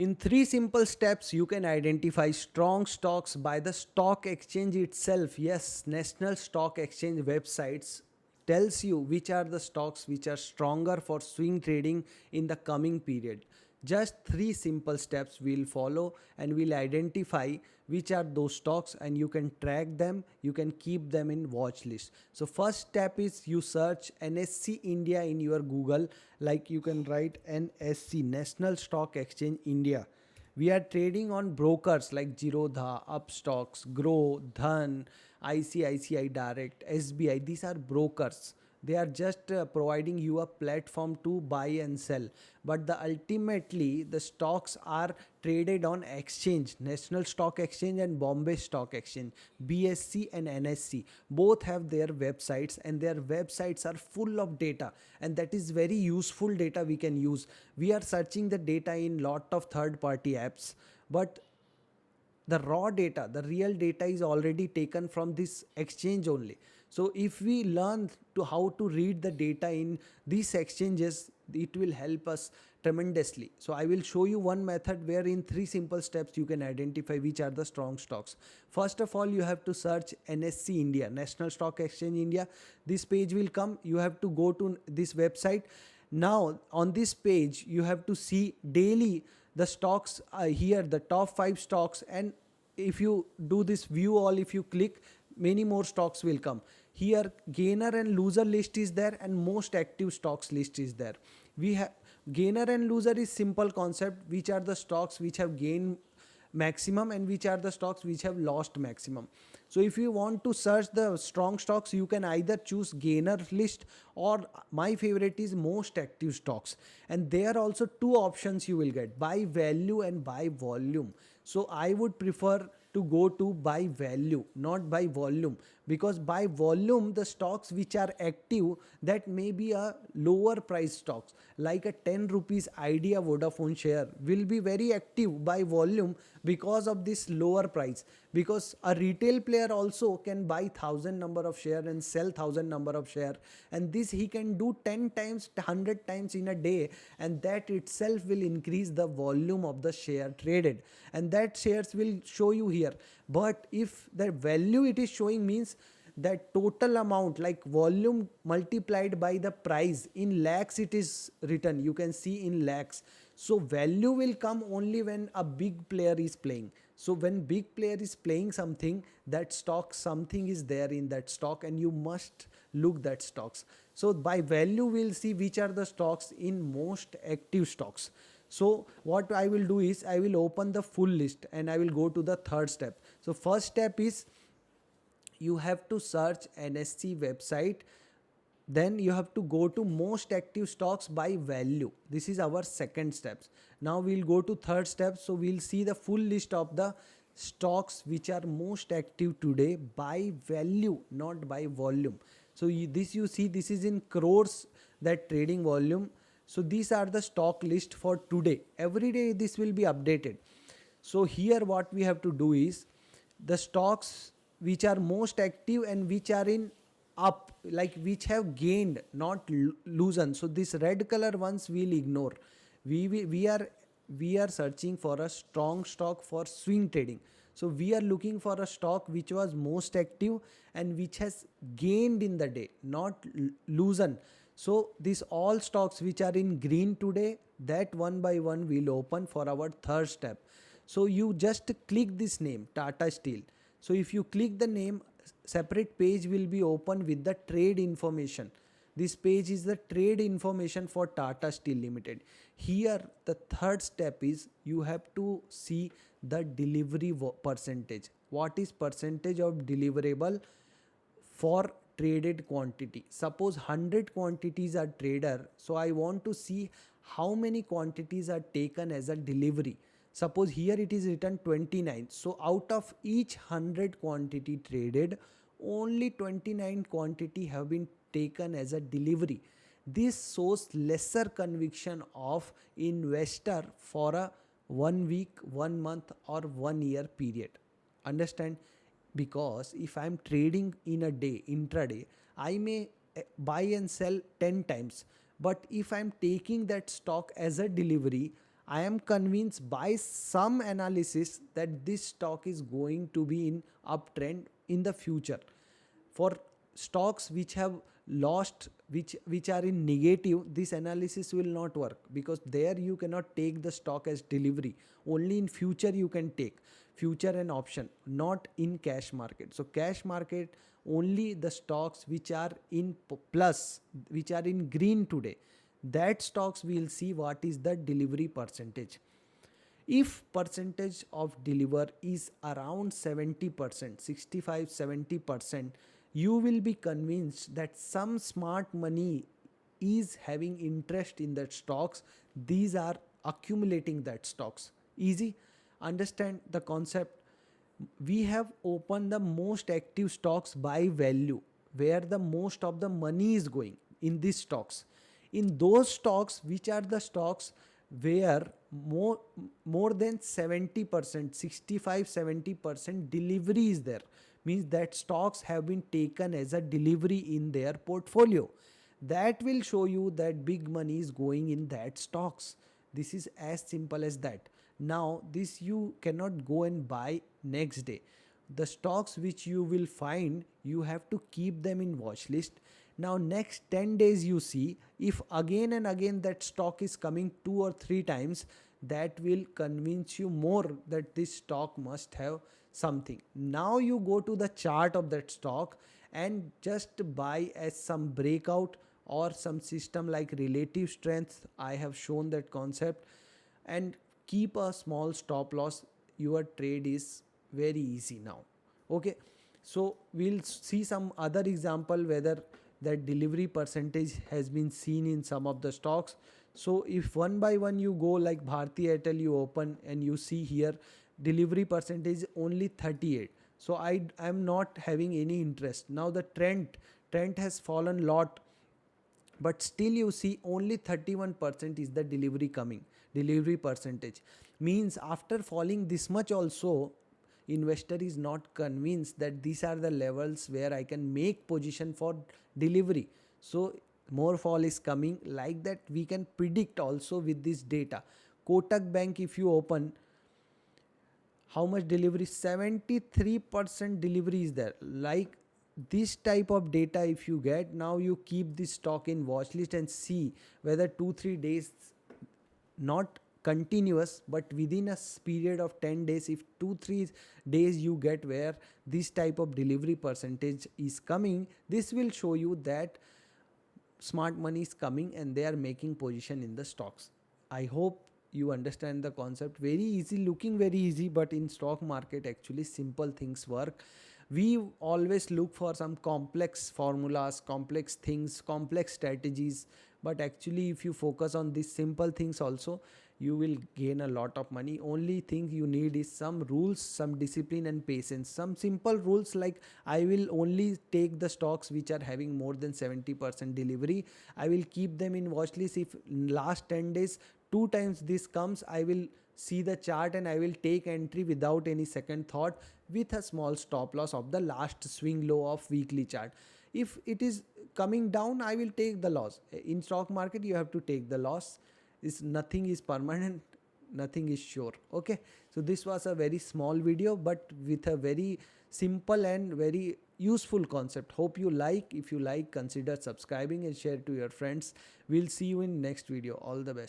In three simple steps, you can identify strong stocks by the stock exchange itself. Yes, National Stock Exchange websites tells you which are the stocks which are stronger for swing trading in the coming period. Just three simple steps we'll follow and we'll identify which are those stocks, and you can track them, you can keep them in watch list. So first step is you search NSC India in your Google, like you can write NSC, National Stock Exchange India. We are trading on brokers like Jirodha, Upstocks, Grow, Dhan, ICICI Direct, SBI. These are brokers. They are just providing you a platform to buy and sell. But ultimately, the stocks are traded on exchange, National Stock Exchange and Bombay Stock Exchange, BSC and NSC. Both have their websites, and their websites are full of data, and that is very useful data we can use. We are searching the data in lot of third party apps, but the raw data, the real data is already taken from this exchange only. So if we learn to how to read the data in these exchanges, it will help us tremendously. So I will show you one method where in three simple steps you can identify which are the strong stocks. First of all, you have to search NSC India, National Stock Exchange India. This page will come. You have to go to this website. Now on this page you have to see daily the stocks here, the top 5 stocks, and if you do this view all, if you click, many more stocks will come. Here gainer and loser list is there, and most active stocks list is there. We have gainer and loser is simple concept, which are the stocks which have gained maximum and which are the stocks which have lost maximum. So if you want to search the strong stocks, you can either choose gainer list, or my favorite is most active stocks. And there are also two options you will get, by value and by volume. So I would prefer to go to by value, not by volume, because by volume the stocks which are active, that may be a lower price stocks, like a 10 rupees Idea Vodafone share will be very active by volume because of this lower price, because a retail player also can buy 1,000 number of share and sell 1,000 number of share, and this he can do 10 times, 100 times in a day, and that itself will increase the volume of the share traded, and that shares will show you here. But if the value it is showing means that total amount, like volume multiplied by the price, in lakhs it is written, you can see in lakhs. So value will come only when a big player is playing. So when big player is playing something, that stock, something is there in that stock, and you must look that stocks. So by value we'll see which are the stocks in most active stocks. So what I will do is I will open the full list and I will go to the third step. So first step is you have to search NSC website, then you have to go to most active stocks by value. This is our second steps. Now we'll go to third step. So we'll see the full list of the stocks which are most active today by value, not by volume. So this you see, this is in crores, that trading volume. So these are the stock list for today. Every day this will be updated. So here what we have to do is the stocks which are most active and which are in up, like which have gained, not loosened. So this red color ones we'll ignore. We are searching for a strong stock for swing trading. So we are looking for a stock which was most active and which has gained in the day, not loosened. So these all stocks which are in green today, that one by one we'll open for our third step. So you just click this name, Tata Steel. So if you click the name, separate page will be open with the trade information. This page is the trade information for Tata Steel Limited. Here the third step is you have to see the delivery percentage. What is percentage of deliverable for traded quantity? Suppose 100 quantities are traded, so I want to see how many quantities are taken as a delivery. Suppose here it is written 29. So out of each 100 quantity traded, only 29 quantity have been taken as a delivery. This shows lesser conviction of investor for a 1 week, 1 month or 1 year period. Understand? Because if I'm trading in a day, intraday, I may buy and sell 10 times. But if I'm taking that stock as a delivery, I am convinced by some analysis that this stock is going to be in uptrend in the future. For stocks which have lost, which are in negative, this analysis will not work, because there you cannot take the stock as delivery. Only in future you can take, future and option, not in cash market. So cash market, only the stocks which are in plus, which are in green today, that stocks we will see what is the delivery percentage. If percentage of deliver is around 70%, 65-70%, you will be convinced that some smart money is having interest in that stocks. These are accumulating that stocks. Easy? Understand the concept? We have opened the most active stocks by value, where the most of the money is going in these stocks. In those stocks, which are the stocks where more than 70%, 65-70% delivery is there, means that stocks have been taken as a delivery in their portfolio. That will show you that big money is going in that stocks. This is as simple as that. Now this you cannot go and buy next day. The stocks which you will find, you have to keep them in watch list. Now next 10 days you see, if again and again that stock is coming 2 or 3 times, that will convince you more that this stock must have something. Now you go to the chart of that stock and just buy as some breakout or some system like relative strength. I have shown that concept, and keep a small stop loss. Your trade is very easy now. Okay, so we'll see some other example whether that delivery percentage has been seen in some of the stocks. So if one by one you go, like Bharti Airtel, you open and you see here delivery percentage only 38. So I am not having any interest. Now the trend has fallen lot, but still you see only 31% is the delivery coming. Delivery percentage means after falling this much also, investor is not convinced that these are the levels where I can make position for delivery. So more fall is coming, like that we can predict also with this data. Kotak Bank, if you open, how much delivery? 73% delivery is there. Like this type of data if you get, now you keep this stock in watch list and see whether 2-3 days, not continuous, but within a period of 10 days, if 2-3 days you get where this type of delivery percentage is coming, this will show you that smart money is coming and they are making position in the stocks. I hope you understand the concept. Very easy, looking very easy, but in stock market actually simple things work. We always look for some complex formulas, complex things, complex strategies, but actually if you focus on these simple things also, you will gain a lot of money. Only thing you need is some rules, some discipline and patience. Some simple rules like I will only take the stocks which are having more than 70% delivery. I will keep them in watch list. If last 10 days 2 times this comes, I will see the chart and I will take entry without any second thought, with a small stop loss of the last swing low of weekly chart. If it is coming down, I will take the loss. In stock market you have to take the loss. Is nothing is permanent, nothing is sure. Okay, so this was a very small video but with a very simple and very useful concept. Hope you like. If you like, consider subscribing and share to your friends. We'll see you in next video. All the best.